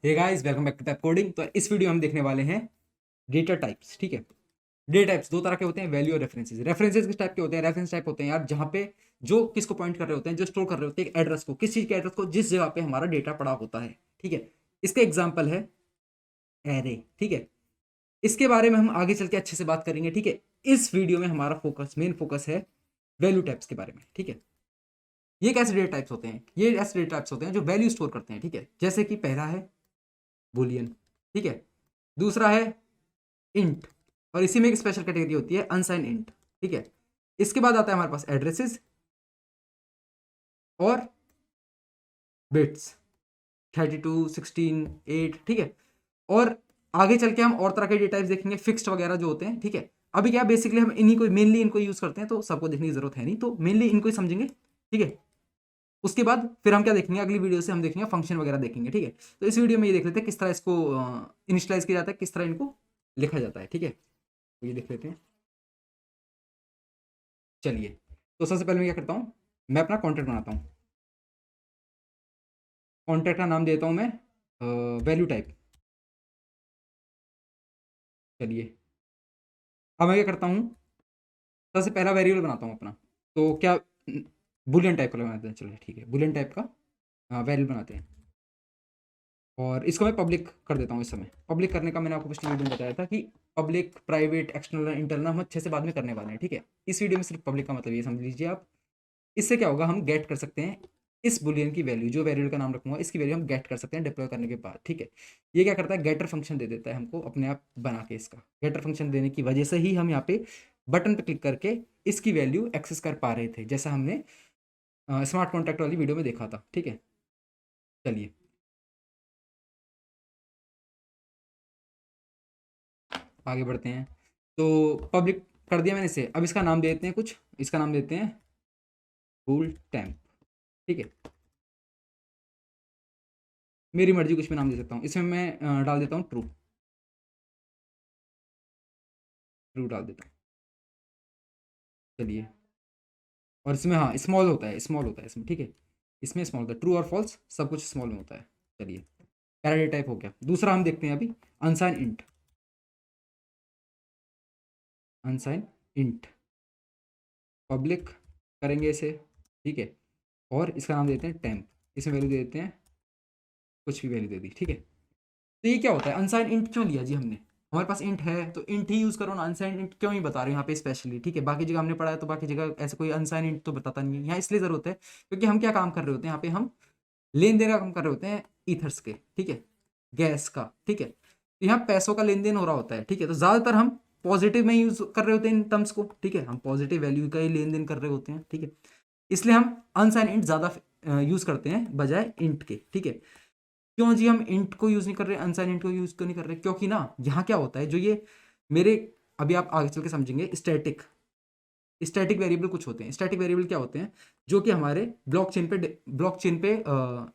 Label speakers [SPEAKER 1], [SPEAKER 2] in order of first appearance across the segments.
[SPEAKER 1] Hey guys, welcome back to tap coding. तो इस video में हम देखने वाले हैं डेटा टाइप्स। ठीक है, डेटा टाइप्स दो तरह के होते हैं, वैल्यू और रेफरेंसेस। रेफरेंसेस किस टाइप के होते हैं? रेफरेंस टाइप होते हैं यार जहाँ पे जो किसको पॉइंट कर रहे होते हैं, जो स्टोर कर रहे होते हैं एड्रेस को, किस चीज के एड्रेस को, जिस जगह पे हमारा डेटा पड़ा होता है। ठीक है, इसका एग्जाम्पल है एरे। ठीक है, इसके बारे में हम आगे चल के अच्छे से बात करेंगे। ठीक है, इस वीडियो में हमारा मेन फोकस है वैल्यू टाइप्स के बारे में। ठीक है, ये कैसे डेटा टाइप्स होते हैं? ये ऐसे डेटा टाइप्स होते हैं जो वैल्यू स्टोर करते हैं। ठीक है, जैसे कि पहला है बुलियन। ठीक है, दूसरा है इंट, और इसी में एक स्पेशल कैटेगरी होती है अनसाइन इंट। ठीक है, इसके बाद आता है हमारे पास एड्रेसेस और बिट्स, 32, 16, 8। ठीक है, और आगे चल के हम और तरह के डेटा टाइप्स देखेंगे, फिक्स्ड वगैरह जो होते हैं। ठीक है, अभी क्या बेसिकली हम इन्हीं को मेनली इनको यूज करते हैं, तो सबको देखने की जरूरत है नहीं, तो मेनली इनको ही समझेंगे। ठीक है, उसके बाद फिर हम क्या देखेंगे, अगली वीडियो से हम देखेंगे फंक्शन वगैरह देखेंगे। ठीक है, तो इस वीडियो में ये देख लेते हैं किस तरह इसको इनिशियलाइज किया जाता है, किस तरह इनको लिखा जाता है। ठीक है, तो ये देख लेते हैं। चलिए, तो सबसे पहले मैं क्या करता हूँ, मैं अपना कॉन्ट्रैक्ट बनाता हूँ। कॉन्ट्रैक्ट का नाम देता हूँ मैं वैल्यू टाइप। चलिए, अब मैं क्या करता हूँ, सबसे पहला वेरिएबल बनाता हूँ अपना। तो क्या बुलियन टाइप का बनाते हैं। चलिए ठीक है, बुलियन टाइप का वेरिएबल बनाते हैं, और इसको मैं पब्लिक कर देता हूँ। इस समय पब्लिक करने का मैंने आपको पिछले वीडियो में बताया था कि पब्लिक, प्राइवेट, एक्सटर्नल, इंटरनल हम अच्छे से बाद में करने वाले हैं। ठीक है, इस वीडियो में सिर्फ पब्लिक का मतलब ये समझ लीजिए आप। इससे क्या होगा, हम गेट कर सकते हैं इस बुलियन की वैल्यू, जो वेरिएबल का नाम रखूंगा इसकी वैल्यू हम गेट कर सकते हैं डिप्लॉय करने के बाद। ठीक है, ये क्या करता है, गेटर फंक्शन दे देता है हमको अपने आप बना के। इसका गेटर फंक्शन देने की वजह से ही हम यहाँ पे बटन पे क्लिक करके इसकी वैल्यू एक्सेस कर पा रहे थे, जैसा हमने स्मार्ट कॉन्टैक्ट वाली वीडियो में देखा था। ठीक है, चलिए आगे बढ़ते हैं। तो पब्लिक कर दिया मैंने इसे, अब इसका नाम दे देते हैं कुछ, इसका नाम देते हैं कूल टेम्प। ठीक है, मेरी मर्जी कुछ भी नाम दे सकता हूँ, इसमें मैं डाल देता हूँ ट्रू। ट्रू डाल देता हूँ। चलिए, और इसमें हाँ स्मॉल होता है, स्मॉल होता है इसमें। ठीक है, इसमें स्मॉल होता है, ट्रू और फॉल्स सब कुछ स्मॉल में होता है। चलिए, पैराडाइट टाइप हो गया। दूसरा हम देखते हैं अभी अनसाइन इंट। अनसाइन इंट पब्लिक करेंगे इसे। ठीक है, और इसका नाम देते हैं टेम्प। इसमें वैल्यू दे देते हैं कुछ भी वैल्यू दे दी। ठीक है, तो ये क्या होता है, अनसाइन इंट क्यों लिया जी हमने? हमारे पास इंट है तो इंट ही यूज करो ना, अनसाइन इंट क्यों ही बता रहे हो यहाँ पे स्पेशली। ठीक है, बाकी जगह हमने पढ़ा है तो बाकी जगह ऐसे कोई अनसाइन इंट तो बताता नहीं है। यहाँ इसलिए जरूरत है क्योंकि हम क्या काम कर रहे होते हैं यहाँ पे, हम लेन देन का काम कर रहे होते हैं ईथर्स के। ठीक है, गैस का। ठीक है, तो यहाँ पैसों का लेन देन हो रहा होता है। ठीक है, तो ज्यादातर हम पॉजिटिव में यूज कर रहे होते हैं इन टर्म्स को। ठीक है, हम पॉजिटिव वैल्यू का ही लेन देन कर रहे होते हैं। ठीक है, इसलिए हम अनसाइन इंट ज्यादा यूज करते हैं बजाय इंट के। ठीक है, क्यों जी हम इंट को यूज नहीं कर रहे, अनसाइन इंट को यूज क्यों नहीं कर रहे? क्योंकि ना यहाँ क्या होता है, जो ये मेरे, अभी आप आगे चल के समझेंगे, स्टैटिक स्टैटिक वेरिएबल कुछ होते हैं। स्टैटिक वेरिएबल क्या होते हैं, जो कि हमारे ब्लॉकचेन पे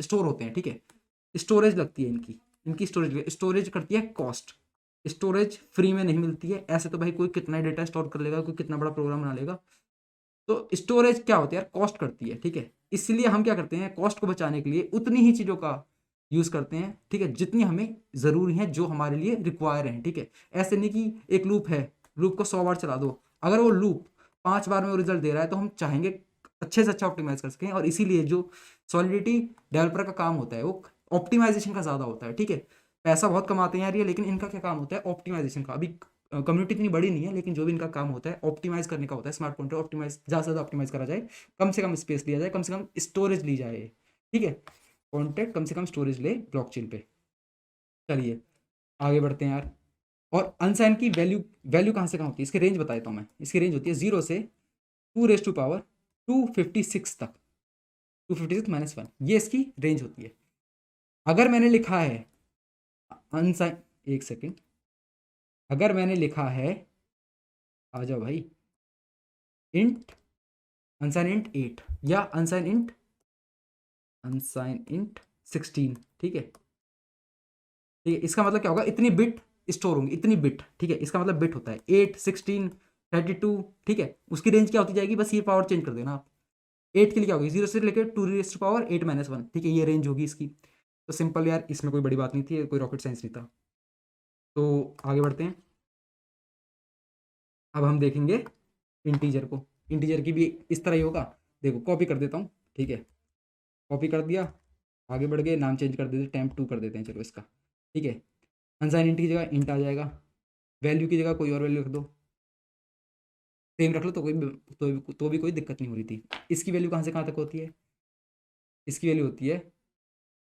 [SPEAKER 1] स्टोर होते हैं। ठीक है, स्टोरेज लगती है इनकी, इनकी स्टोरेज करती है कॉस्ट। स्टोरेज फ्री में नहीं मिलती है, ऐसे तो भाई कोई कितना डेटा स्टोर कर लेगा, कोई कितना बड़ा प्रोग्राम बना लेगा। तो स्टोरेज क्या होती है यार, कॉस्ट करती है। ठीक है, इसलिए हम क्या करते हैं, कॉस्ट को बचाने के लिए उतनी ही चीज़ों का यूज करते हैं। ठीक है, जितनी हमें जरूरी है, जो हमारे लिए रिक्वायर है। ठीक है, ऐसे नहीं कि एक लूप है, लूप को 100 बार चला दो, अगर वो लूप 5 बार में वो रिजल्ट दे रहा है तो हम चाहेंगे अच्छे से अच्छा ऑप्टिमाइज कर सकें। और इसीलिए जो सॉलिडिटी डेवलपर का काम होता है वो ऑप्टिमाइजेशन का ज़्यादा होता है। ठीक है, पैसा बहुत कमाते हैं यार ये, लेकिन इनका क्या काम होता है, ऑप्टिमाइजेशन का। अभी कम्युनिटी इतनी बड़ी नहीं है, लेकिन जो भी इनका काम होता है ऑप्टिमाइज करने का होता है। स्मार्ट कॉन्ट्रैक्ट ऑप्टिमाइज ज़्यादा से ज़्यादा ऑप्टिमाइज करा जाए, कम से कम स्पेस लिया जाए, कम से कम स्टोरेज ली जाए। ठीक है, कॉन्ट्रैक्ट कम से कम स्टोरेज ले ब्लॉकचेन पे। चलिए आगे बढ़ते हैं यार। और अनसाइन की वैल्यू, वैल्यू कहाँ से कहाँ होती है, इसकी रेंज बता देता हूँ मैं। इसकी रेंज होती है 0 से 2 raised to power 256 तक, 256 - 1, ये इसकी रेंज होती है। अगर मैंने लिखा है अनसाइन, एक सेकेंड, अगर मैंने लिखा है, आ जाओ भाई, इंट अनसाइन इंट 8 या अनसाइन इंट 16। ठीक है, ठीक है, इसका मतलब क्या होगा, इतनी बिट स्टोर होंगी, इतनी बिट। ठीक है, इसका मतलब बिट होता है 8, 16, 32। ठीक है, उसकी रेंज क्या होती जाएगी, बस ये पावर चेंज कर देना आप। 8 के लिए क्या होगी, 0 से लेकर 2 raised to power 8 - 1। ठीक है, ये रेंज होगी इसकी। तो सिंपल यार, इसमें कोई बड़ी बात नहीं थी, कोई रॉकेट साइंस नहीं था। तो आगे बढ़ते हैं। अब हम देखेंगे इंटीजर को। इंटीजर की भी इस तरह ही होगा। देखो कॉपी कर देता हूँ, ठीक है, कॉपी कर दिया, आगे बढ़ गए, नाम चेंज कर देते, टेम्प 2 कर देते हैं चलो इसका, ठीक है। अनसाइन इंट की जगह इंट आ जाएगा, वैल्यू की जगह कोई और वैल्यू रख दो, सेम रख लो तो भी कोई दिक्कत नहीं हो रही थी। इसकी वैल्यू कहाँ से कहाँ तक होती है? इसकी वैल्यू होती है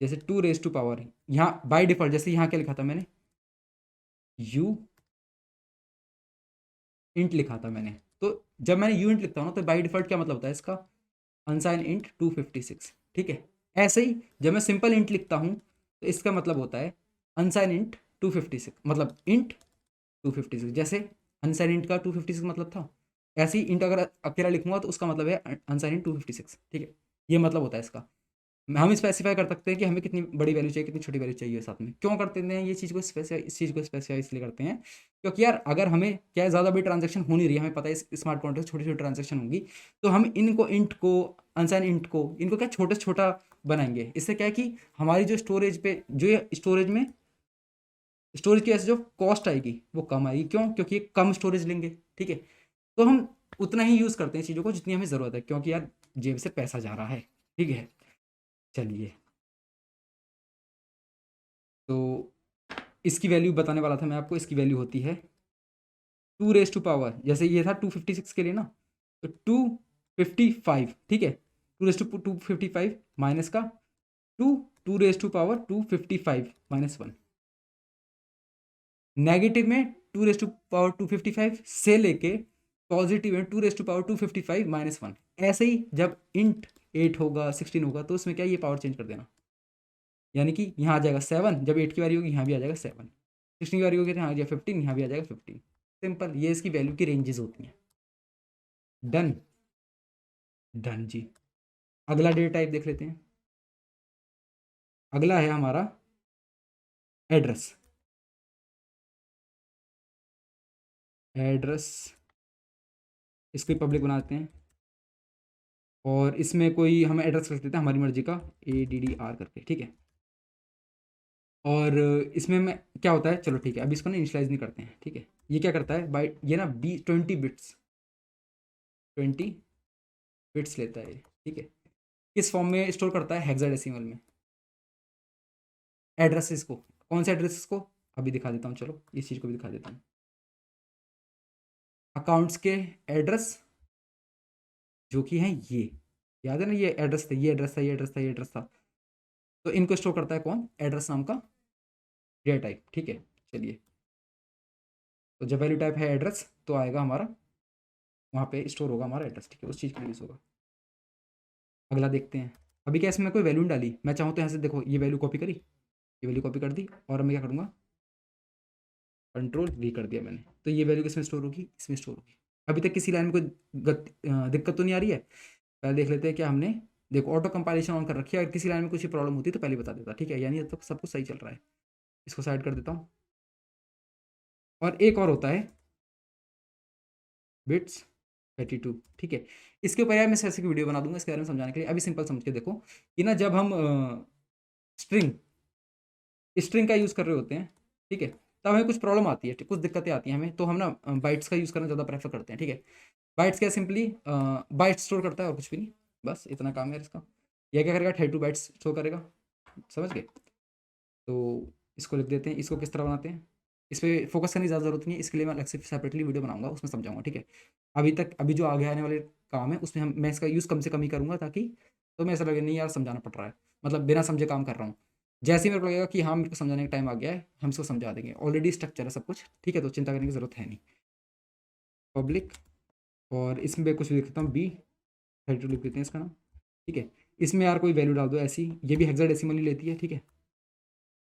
[SPEAKER 1] जैसे 2 रेज टू पावर, यहाँ बाई डिफॉल्ट जैसे यहाँ क्या लिखा था मैंने, यू इंट लिखा था मैंने। तो जब मैंने यू इंट लिखता हूँ ना, तो बाई डिफॉल्ट क्या मतलब होता है इसका, अनसाइन इंट 256, ठीक है। ऐसे ही जब मैं सिंपल इंट लिखता हूँ, तो इसका मतलब होता है अनसाइन इंट 256, मतलब इंट 256। जैसे अनसाइन इंट का 256 मतलब था, ऐसे ही इंट अगर अकेला लिखूंगा तो उसका मतलब है अनसाइन इंट 256, ठीक है। ये मतलब होता है इसका। हम स्पेसिफाई कर सकते हैं कि हमें कितनी बड़ी वैल्यू चाहिए, कितनी छोटी वैल्यू चाहिए साथ में। क्यों करते हैं ये चीज़ को स्पेसिफाई, इस चीज़ को स्पेसिफाई इसलिए करते हैं क्योंकि यार अगर हमें क्या है, ज़्यादा बड़ी ट्रांजेक्शन हो नहीं रही है, हमें पता है इस स्मार्ट कॉन्ट्रैक्ट छोटी छोटी ट्रांजेक्शन होंगी, तो हम इनको इंट को, अनसाइन इंट को, इनको क्या छोटे से छोटा बनाएंगे। इससे क्या है कि हमारी जो स्टोरेज पे, जो ये स्टोरेज में, स्टोरेज की वजह से जो कॉस्ट आएगी वो कम आएगी। क्यों? क्योंकि ये कम स्टोरेज लेंगे, ठीक है। तो हम उतना ही यूज़ करते हैं चीज़ों को जितनी हमें ज़रूरत है, क्योंकि यार जेब से पैसा जा रहा है, ठीक है। चलिए, तो इसकी वैल्यू बताने वाला था मैं आपको। इसकी वैल्यू होती है 2 रेज टू पावर, जैसे ये था 256 के लिए ना, तो 255, ठीक है। 2 रेज टू 255 माइनस का two, 2 raise to power 255 - 1। Negative में 2 रेज टू पावर 255 से लेके पॉजिटिव में 2 रेज टू पावर 255 - 1। ऐसे ही जब इंट 8 होगा, 16 होगा, तो उसमें क्या ये पावर चेंज कर देना, यानी कि यहाँ आ जाएगा 7, जब 8 की बारी होगी यहाँ भी आ जाएगा 7, 16 की बारी होगी तो यहाँ आ जाएगा 15, यहाँ भी आ जाएगा 15। सिंपल, ये इसकी वैल्यू की रेंजेस होती हैं। डन। डन जी। अगला डेटा टाइप देख लेते हैं। अगला है हमारा एड्रेस। एड्रेस, इसको पब्लिक बनाते हैं, और इसमें कोई हम एड्रेस रख देते हैं हमारी मर्जी का, ADDR करके, ठीक है। और इसमें मैं क्या होता है, चलो ठीक है, अभी इसको ना इनिशलाइज नहीं करते हैं, ठीक है। ये क्या करता है, बाई ये ना 20 बिट्स, 20 बिट्स लेता है ये, ठीक है। किस फॉर्म में स्टोर करता है, हेक्साडेसिमल में। एड्रेसेस को, कौन से एड्रेसेस को, अभी दिखा देता हूँ, चलो इस चीज़ को भी दिखा देता हूँ। अकाउंट्स के एड्रेस जो कि हैं ये, याद है ना, ये एड्रेस थे, ये एड्रेस था, ये एड्रेस था, ये एड्रेस था। तो इनको स्टोर करता है कौन, एड्रेस नाम का डेटा टाइप, ठीक है। चलिए, तो जब वैल्यू टाइप है एड्रेस, तो आएगा हमारा, वहाँ पे स्टोर होगा हमारा एड्रेस, ठीक है, उस चीज़ के लिए यूज़ होगा। अगला देखते हैं। अभी क्या इसमें कोई वैल्यू नहीं डाली, मैं चाहूँ तो यहाँ से देखो, ये वैल्यू कॉपी करी, ये वैल्यू कॉपी कर दी, और मैं क्या करूँगा, कंट्रोल V कर दिया मैंने, तो ये वैल्यू किसमें स्टोर होगी, इसमें स्टोर होगी। अभी तक किसी लाइन में कोई दिक्कत तो नहीं आ रही है। पहले देख लेते हैं क्या हमने, देखो ऑटो कंपाइलेशन ऑन कर रखी है, अगर किसी लाइन में कुछ प्रॉब्लम होती है तो पहले बता देता, ठीक है, यानी अब तक सब कुछ सही चल रहा है। इसको साइड कर देता हूँ। और एक और होता है बिट्स 32, ठीक है। इसके ऊपर यार मैं स्पेसिफिक वीडियो बना दूंगा इसके बारे में समझाने के लिए। अभी सिंपल समझ के देखो कि ना, जब हम स्ट्रिंग स्ट्रिंग का यूज़ कर रहे होते हैं, ठीक है, तब हमें कुछ प्रॉब्लम आती है, कुछ दिक्कतें आती हैं हमें, तो हम ना बाइट्स का यूज़ करना ज़्यादा प्रेफर करते हैं, ठीक है। बाइट्स क्या, सिंपली बाइट स्टोर करता है और कुछ भी नहीं, बस इतना काम है इसका। यह क्या करेगा, 32 बाइट्स स्टोर करेगा, समझ गए। तो इसको लिख देते हैं, इसको किस तरह बनाते हैं, इस पर फोकस करने की ज़्यादा जरूरत नहीं है, इसके लिए मैं अलग से सेपरेटली वीडियो बनाऊंगा, उसमें समझाऊंगा, ठीक है। अभी जो आगे आने वाले काम है उसमें मैं इसका यूज़ कम से कम ही करूँगा, ताकि तो मैं ऐसा लगे नहीं यार समझाना पड़ रहा है, मतलब बिना समझे काम कर रहा हूँ। जैसे ही मेरे को लगेगा कि हाँ मेरे को समझाने का टाइम आ गया है, हम इसको समझा देंगे, ऑलरेडी स्ट्रक्चर है सब कुछ, ठीक है, तो चिंता करने की ज़रूरत है नहीं। पब्लिक, और इसमें कुछ भी लिखता हूँ, B32 लिख देते हैं इसका नाम, ठीक है। इसमें यार कोई वैल्यू डाल दो ऐसी, ये भी हेक्साडेसिमल ही लेती है, ठीक है,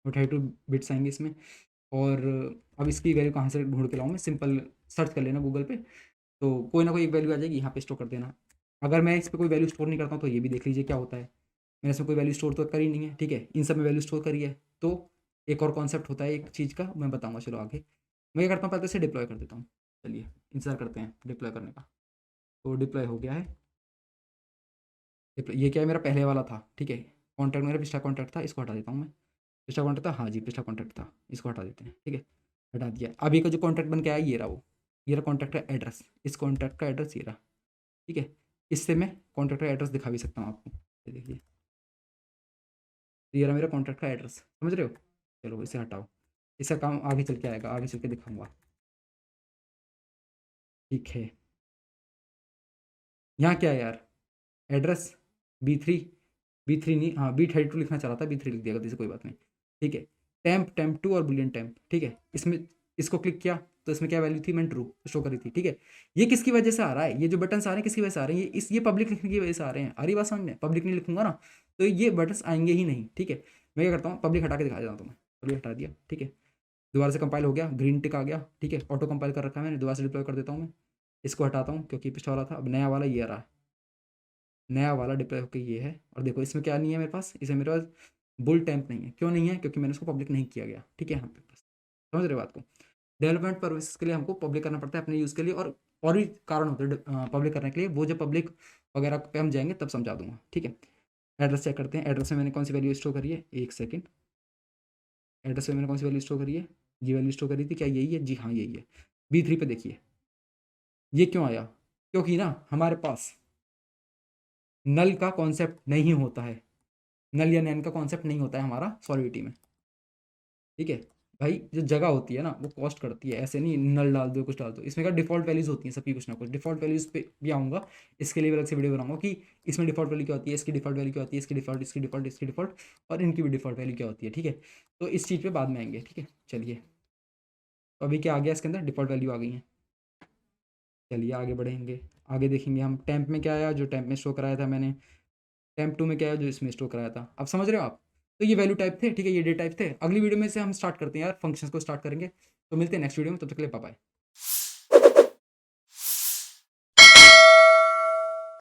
[SPEAKER 1] और 32 बिट्स आएंगे इसमें। और अब इसकी वैल्यू कहाँ से ढूंढ के लाऊँ मैं, सिंपल सर्च कर लेना गूगल पे, तो कोई ना कोई एक वैल्यू आ जाएगी, यहाँ पे स्टोर कर देना। अगर मैं इस पर कोई वैल्यू स्टोर नहीं करता हूँ, तो ये भी देख लीजिए क्या होता है। मैंने इसमें कोई वैल्यू स्टोर तो करी नहीं है, ठीक है, इन सब में वैल्यू स्टोर करी है। तो एक और कॉन्सेप्ट होता है एक चीज़ का, मैं बताऊँगा चलो आगे। मैं क्या करता हूँ, पहले से डिप्लॉय कर देता हूँ। चलिए इंतज़ार करते हैं डिप्लॉय करने का। तो डिप्लॉय हो गया है। ये क्या है, मेरा पहले वाला था, ठीक है, कॉन्टैक्ट मेरा पिछला कॉन्टैक्ट था, इसको हटा देता हूँ मैं। पिछला कॉन्ट्रैक्ट था, हाँ जी पिछला कॉन्ट्रैक्ट था, इसको हटा देते हैं, ठीक है, हटा दिया। अभी का जो कॉन्ट्रैक्ट बन के आया ये रहा वो, ये रहा कॉन्ट्रैक्ट का एड्रेस, इस कॉन्ट्रैक्ट का एड्रेस ये रहा, ठीक है। इससे मैं कॉन्ट्रैक्ट का एड्रेस दिखा भी सकता हूँ आपको, ये देखिए, तो ये रहा मेरा कॉन्ट्रैक्ट का एड्रेस, समझ रहे हो। चलो इसे हटाओ, इसका काम आगे चल के आएगा, आगे चल के दिखाऊंगा, ठीक है। यहाँ क्या है यार, एड्रेस बी थ्री नहीं, हाँ B32 लिखना चाह रहा था, B3 लिख दिया गलती से, कोई बात नहीं, ठीक है। टेम्प 2 और बुलियन टेम्प, ठीक है। इसमें इसको क्लिक किया तो इसमें क्या वैल्यू थी, मैंने ट्रू शो करी थी, ठीक है। ये किसकी वजह से आ रहा है, ये जो बटन आ रहे हैं किसकी वजह से आ रहे हैं, ये पब्लिक लिखने की वजह से आ रहे हैं, आ रही बात समझ में, पब्लिक नहीं लिखूंगा ना तो ये बटन आएंगे ही नहीं, ठीक है। मैं क्या करता हूँ, पब्लिक हटा के दिखा देता हूँ तुम्हें, पब्लिक हटा दिया, ठीक है। दोबारा से कंपाइल हो गया, ग्रीन टिक आ गया, ठीक है, ऑटो कंपाइल कर रखा है मैंने, दोबारा से डिप्लॉय कर देता हूँ मैं। इसको हटाता हूँ क्योंकि पिछला वाला था, अब नया वाला ये आ रहा, नया वाला डिप्लॉय होकर ये है। और देखो इसमें क्या नहीं है मेरे पास, इसे मेरे पास बुल टैंप नहीं है, क्यों नहीं है, क्योंकि मैंने उसको पब्लिक नहीं किया गया, ठीक है। यहाँ पे बस समझ रहे हो बात को। डेवलपमेंट पर्पस के लिए हमको पब्लिक करना पड़ता है अपने यूज़ के लिए, और भी कारण होते हैं पब्लिक करने के लिए, वो जब पब्लिक वगैरह पे हम जाएंगे तब समझा दूंगा, ठीक है। एड्रेस चेक करते हैं, एड्रेस में मैंने कौन सी वैल्यू स्टोर करी है, एक सेकंड। एड्रेस में मैंने कौन सी वैल्यू स्टोर करी है, ये वैल्यू स्टोर करी थी, क्या यही है, जी हाँ यही है। B3 पे देखिए ये क्यों आया, क्योंकि ना हमारे पास नल का कॉन्सेप्ट नहीं होता है, नल या नैन का कॉन्सेप्ट नहीं होता है हमारा सॉलिडिटी में, ठीक है। भाई जो जगह होती है ना वो कॉस्ट करती है, ऐसे नहीं नल डाल दो कुछ डाल दो, इसमें क्या डिफॉल्ट वैल्यूज होती हैं सबकी कुछ ना कुछ, डिफॉल्ट वैल्यूज पे भी आऊँगा, इसके लिए भी अलग से वीडियो बनाऊंगा कि इसमें डिफॉल्ट वैल्यू क्या होती है, इसकी डिफॉल्ट वैल्यू क्या होती है, इसकी डिफॉल्ट, इसकी डिफॉल्ट, इसकी डिफॉल्ट, और इनकी भी डिफॉल्ट वैल्यू क्या होती है, ठीक है। तो इस चीज़ पे बाद में आएंगे, ठीक है। चलिए तो अभी क्या आ गया इसके अंदर, डिफॉल्ट वैल्यू आ गई है। चलिए आगे बढ़ेंगे, आगे देखेंगे हम टैंप में क्या आया, जो टैंप में शो कराया था मैंने, टेम्प 2 में क्या है जो इसमें स्टोर कराया था, अब समझ रहे हो आप। तो ये वैल्यू टाइप थे, ठीक है, ये डेटा टाइप थे। अगली वीडियो में से हम स्टार्ट करते हैं यार, फंक्शंस को स्टार्ट करेंगे। तो मिलते हैं नेक्स्ट वीडियो में, तब तक के लिए बाय बाय।